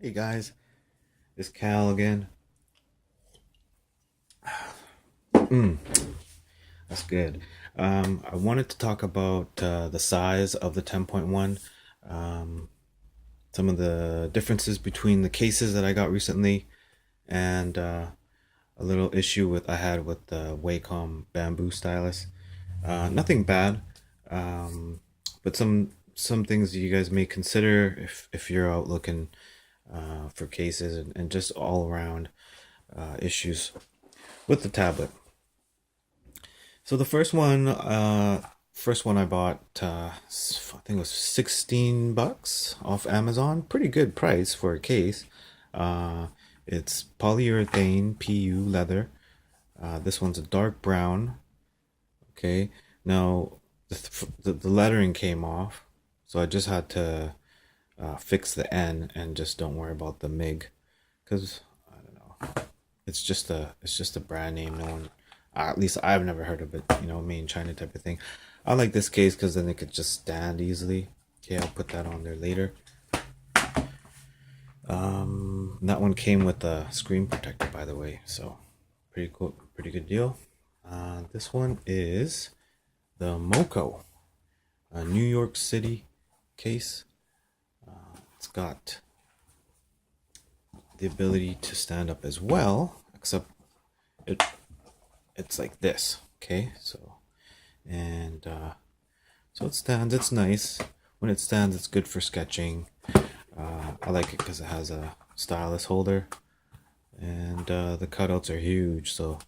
Hey guys, it's Cal again. Mm, that's good. I wanted to talk about the size of the 10.1, um, some of the differences between the cases that I got recently, and a little issue with I had with the Wacom bamboo stylus. Nothing bad, um, but some things you guys may consider if you're out looking for cases and just all around issues with the tablet. So the first one I bought, I think it was 16 bucks off Amazon. Pretty good price for a case. Uh, it's polyurethane PU leather. This one's a dark brown. Okay, now the lettering came off, so I just had to fix the N and just don't worry about the MIG, because I don't know. It's just a brand name. No one, at least I've never heard of it. Made in China type of thing. I like this case because then it could just stand easily. Okay, I'll put that on there later. That one came with a screen protector, by the way, so pretty cool, pretty good deal. This one is the Moco, a New York City case. It's got the ability to stand up as well, except it's like this. Okay, and so it stands. It's nice when it stands. It's good for sketching. I like it because it has a stylus holder, and the cutouts are huge. So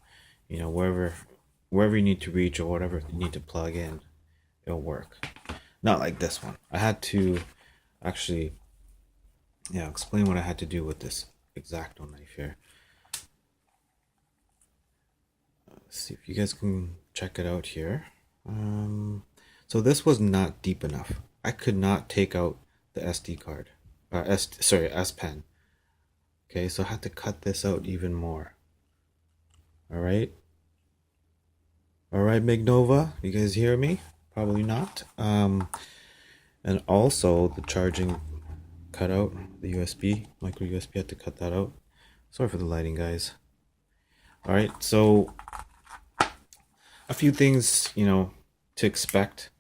wherever you need to reach or whatever you need to plug in, it'll work. Not like this one. I had to actually, explain what I had to do with this X-Acto knife here. Let's see if you guys can check it out here. So this was not deep enough. I could not take out the SD card, S Pen. Okay, so I had to cut this out even more. All right, Mignova, you guys hear me? Probably not. And also the charging cutout, the USB, micro USB, had to cut that out. Sorry for the lighting, guys. All right, so a few things, to expect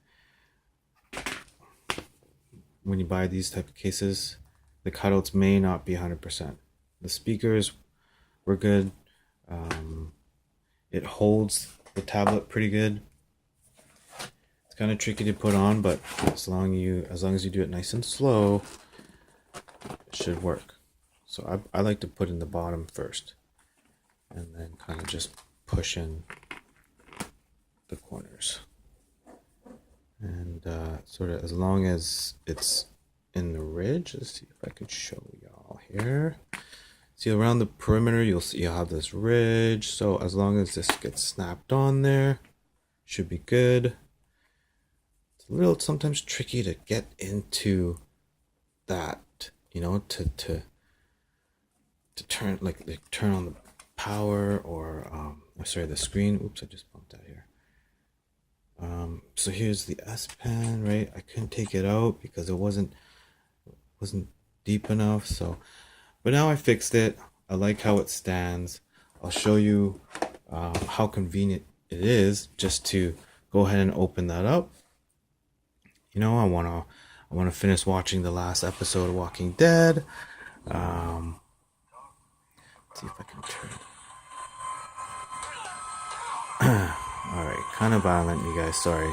when you buy these type of cases. The cutouts may not be 100%. The speakers were good. It holds the tablet pretty good. It's kind of tricky to put on, but as long as you do it nice and slow, it should work. So I like to put in the bottom first, and then kind of just push in the corners. And sort of as long as it's in the ridge, let's see if I can show y'all here. See, around the perimeter, you'll have this ridge. So as long as this gets snapped on there, should be good. It's a little sometimes tricky to get into that, to turn turn on the power or sorry, the screen. Oops, I just bumped that here. So here's the S Pen, right? I couldn't take it out because it wasn't deep enough. So, but now I fixed it. I like how it stands. I'll show you how convenient it is just to go ahead and open that up. I wanna finish watching the last episode of Walking Dead. Let's see if I can turn. All right, kind of violent, you guys. Sorry,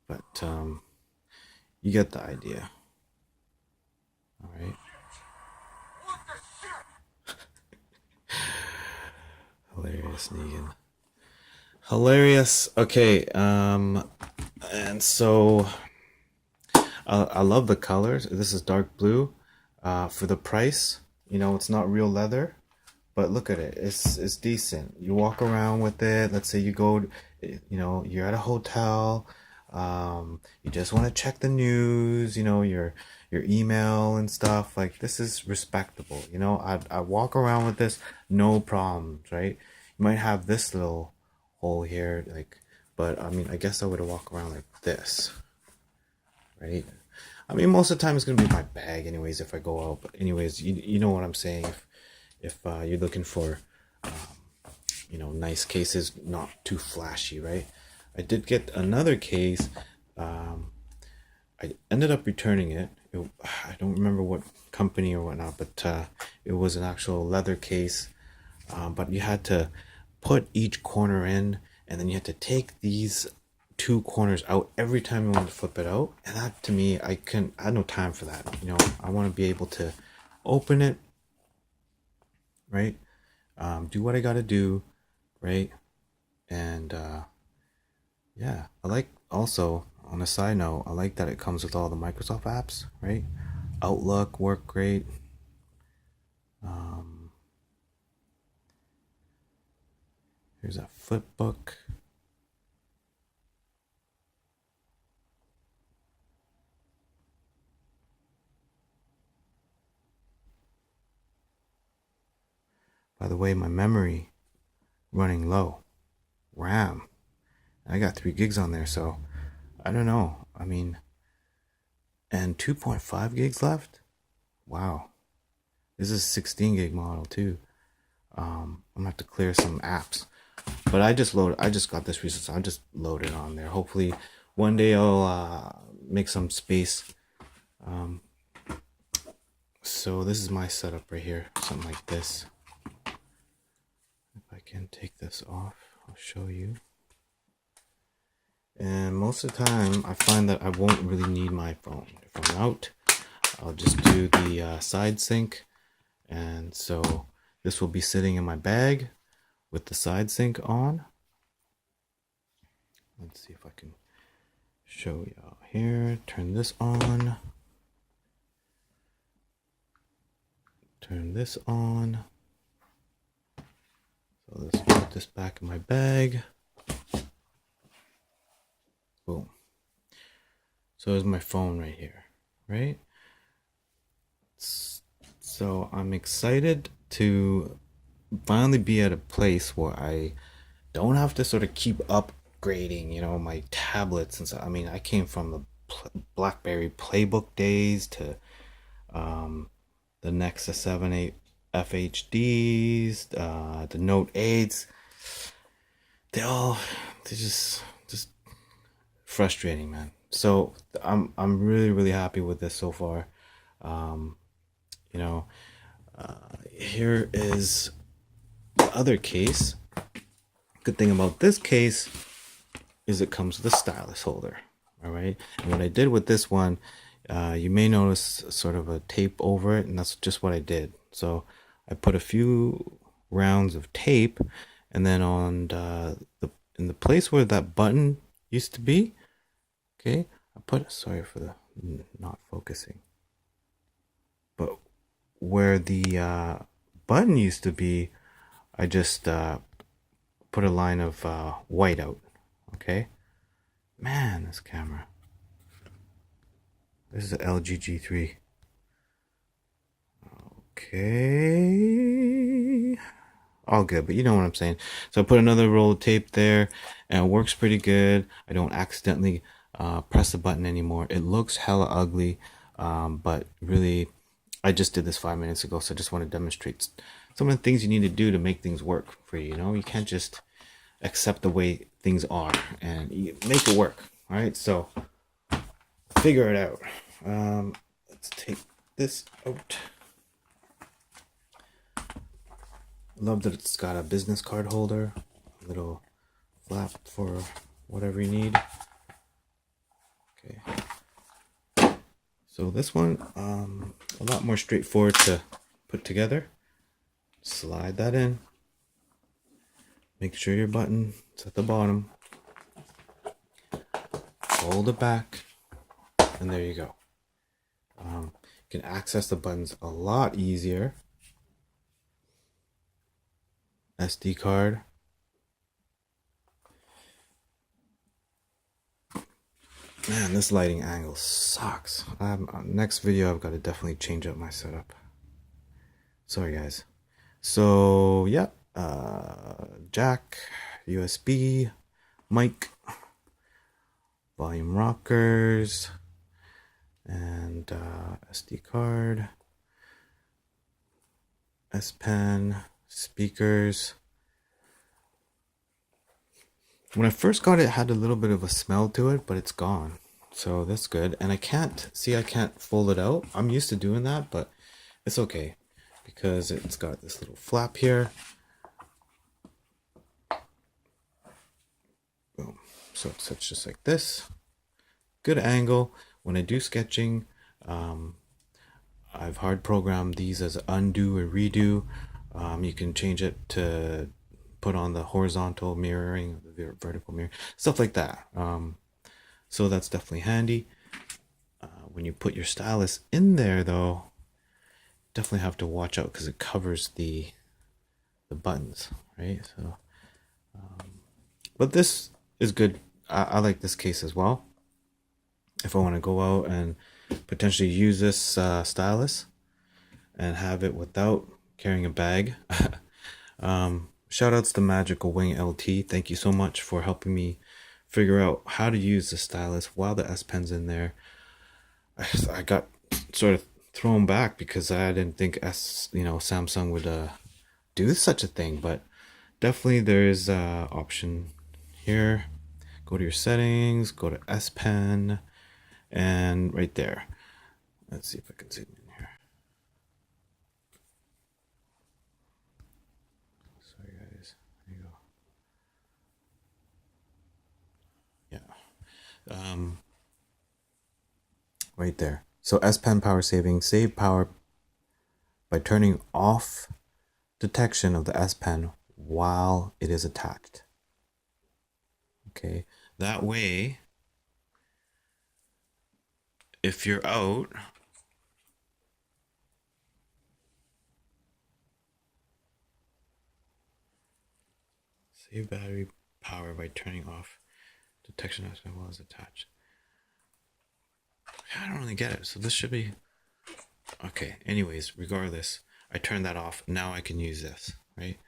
but you get the idea. All right. Hilarious, Negan. Hilarious. Okay. And so I love the colors. This is dark blue. For the price, it's not real leather, but look at it. It's decent. You walk around with it. Let's say you go, you're at a hotel. You just want to check the news. Your email and stuff. Like, this is respectable. I walk around with this, no problems, right? You might have this little hole here, but I mean, I guess I would walk around like this, right? I mean, most of the time it's gonna be my bag, anyways, if I go out. But anyways, you know what I'm saying. If you're looking for, nice cases, not too flashy, right? I did get another case. I ended up returning it. I don't remember what company or whatnot, but it was an actual leather case. But you had to put each corner in, and then you had to take these two corners out every time you wanted to flip it out. And that, to me, I had no time for that. I want to be able to open it, right? Do what I got to do, right? And yeah, I like, also on a side note, I like that it comes with all the Microsoft apps, right? Outlook work great. Here's a flip book. By the way, my memory running low. RAM. I got 3 gigs on there, so I don't know. I mean, and 2.5 gigs left? Wow. This is a 16 gig model too. I'm gonna have to clear some apps. But I just got this recently, so I'll just load it on there. Hopefully one day I'll make some space. So this is my setup right here, something like this. If I can take this off, I'll show you. And most of the time I find that I won't really need my phone. If I'm out, I'll just do the side sync. And so this will be sitting in my bag with the side sync on. Let's see if I can show y'all here. Turn this on. Turn this on. So let's put this back in my bag. Boom. So there's my phone right here, right? So I'm excited to finally be at a place where I don't have to sort of keep upgrading, my tablets and stuff. I mean, I came from the BlackBerry Playbook days to the Nexus 7, 8 FHDs, the Note 8s. They're just frustrating, man. So I'm really, really happy with this so far. Here is the other case. Good thing about this case is it comes with a stylus holder. All right. And what I did with this one, you may notice sort of a tape over it, and that's just what I did. So I put a few rounds of tape, and then on in the place where that button used to be, okay, sorry for the not focusing, but where the button used to be, I just put a line of white out. Okay, man, this camera. This is an LG G3. Okay, all good, but you know what I'm saying. So I put another roll of tape there, and it works pretty good. I don't accidentally press the button anymore. It looks hella ugly, but really, I just did this 5 minutes ago, so I just want to demonstrate some of the things you need to do to make things work for you. You can't just accept the way things are and you make it work. All right, so figure it out. Let's take this out. Love that it's got a business card holder, a little flap for whatever you need. Okay. So this one, a lot more straightforward to put together. Slide that in. Make sure your button is at the bottom. Fold it back, and there you go. You can access the buttons a lot easier. SD card. Man, this lighting angle sucks. Next video, I've got to definitely change up my setup. Sorry, guys. So, yeah. Jack, USB, mic, volume rockers, and SD card, S Pen, speakers. When I first got it, it had a little bit of a smell to it, but it's gone. So that's good. And I can't fold it out. I'm used to doing that, but it's okay because it's got this little flap here. Boom. So it sits just like this. Good angle. When I do sketching, I've hard programmed these as undo or redo. You can change it to put on the horizontal mirroring, the vertical mirror, stuff like that. So that's definitely handy. When you put your stylus in there, though, definitely have to watch out because it covers the buttons, right? So, but this is good. I like this case as well. If I want to go out and potentially use this stylus and have it without carrying a bag. Shout outs to Magical Wing LT. Thank you so much for helping me figure out how to use the stylus while the S Pen's in there. I got sort of thrown back because I didn't think Samsung would do such a thing, but definitely there is a option here. Go to your settings, go to S Pen, and right there. Let's see if I can zoom in here. Sorry guys, there you go. Yeah. Right there. So S Pen power saving, save power by turning off detection of the S Pen while it is attached. Okay, that way, if you're out, save battery power by turning off detection as well as attached. I don't really get it. So this should be okay. Anyways, regardless, I turned that off. Now I can use this, right?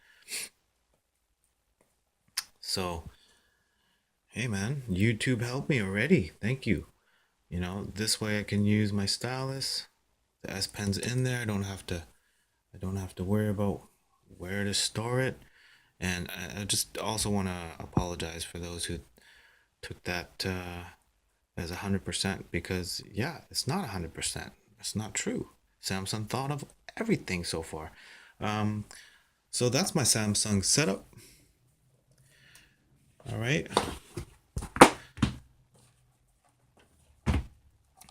So, hey man, YouTube helped me already. Thank you. You know, this way I can use my stylus. The S Pen's in there. I don't have to worry about where to store it. And I just also want to apologize for those who took that as 100% because yeah, it's not 100%. It's not true. Samsung thought of everything so far. So that's my Samsung setup. All right.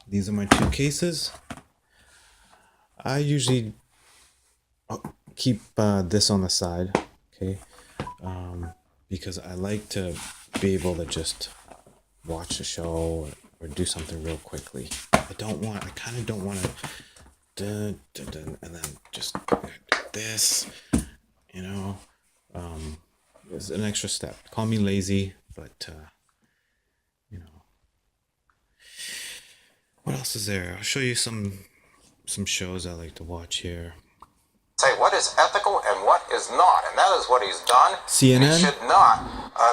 These are my two cases. I usually keep this on the side, okay, because I like to be able to just watch a show or do something real quickly. I kind of don't want to, and then just this, you know, it's an extra step. Call me lazy, but you know, what else is there? I'll show you some shows I like to watch here. Say what is ethical and what is not, and that is what he's done. CNN he should not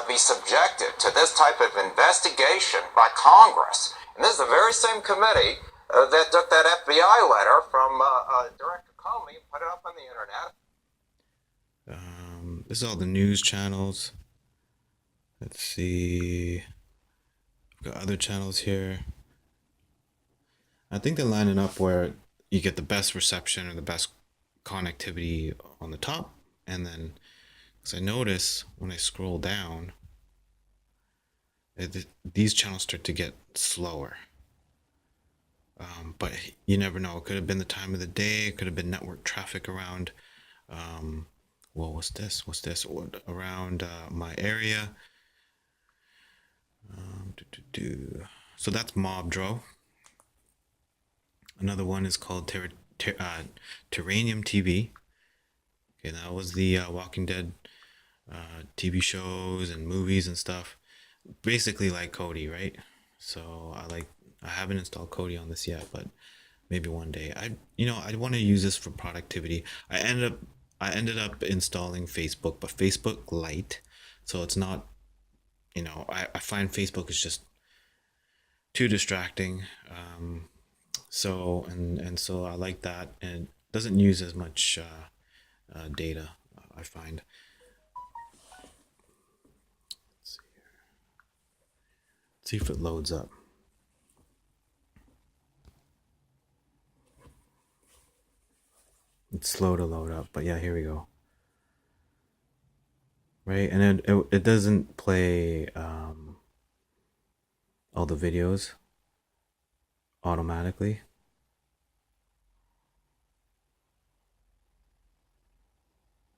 be subjected to this type of investigation by Congress. And this is the very same committee that took that FBI letter from Director Comey and put it up on the internet. This is all the news channels. Let's see. I've got other channels here. I think they're lining up where you get the best reception or the best connectivity on the top, and then because I notice when I scroll down, these channels start to get slower. But you never know. It could have been the time of the day. It could have been network traffic around. Well, what's this? Around my area? So that's Mobdro. Another one is called Terranium TV. Okay, that was the Walking Dead TV shows and movies and stuff. Basically like Kodi, right? So I haven't installed Kodi on this yet, but maybe one day. I want to use this for productivity. I ended up installing Facebook, but Facebook Lite, so it's not. I find Facebook is just too distracting. So and so I like that, and it doesn't use as much data, I find. Let's see if it loads up. It's slow to load up, but yeah, here we go. Right, and it doesn't play all the videos automatically.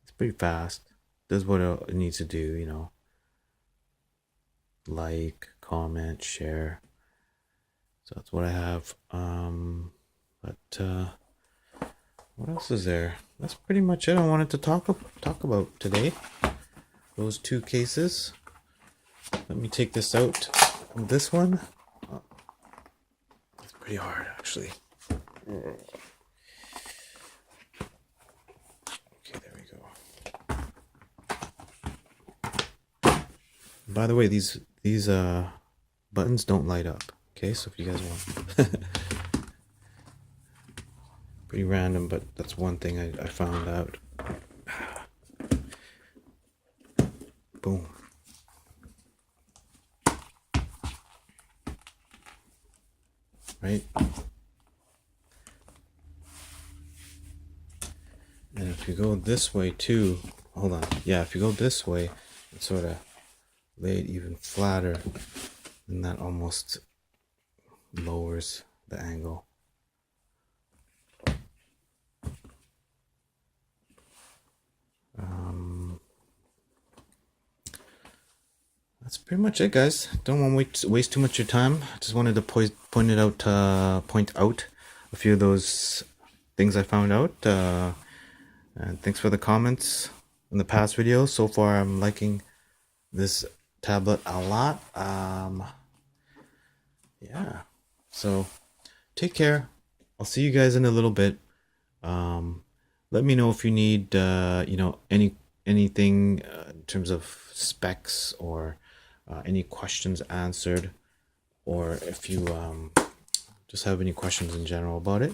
It's pretty fast. Does what it needs to do, you know. Like, comment, share. So that's what I have. But what else is there? That's pretty much it I wanted to talk about today. Those two cases. Let me take this out. This one. Oh, it's pretty hard, actually. Okay, there we go. By the way, these buttons don't light up. Okay, so if you guys want. Pretty random, but that's one thing I found out. Boom. Right? And if you go this way too, hold on. Yeah, if you go this way, it sort of lay it even flatter, and that almost lowers the angle. That's pretty much it, guys. Don't want to waste too much of your time. I just wanted to point out a few of those things I found out. And thanks for the comments in the past videos. So far, I'm liking this tablet a lot. Yeah. So take care. I'll see you guys in a little bit. Let me know if you need anything in terms of specs, or any questions answered, or if you just have any questions in general about it.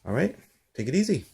All right, take it easy.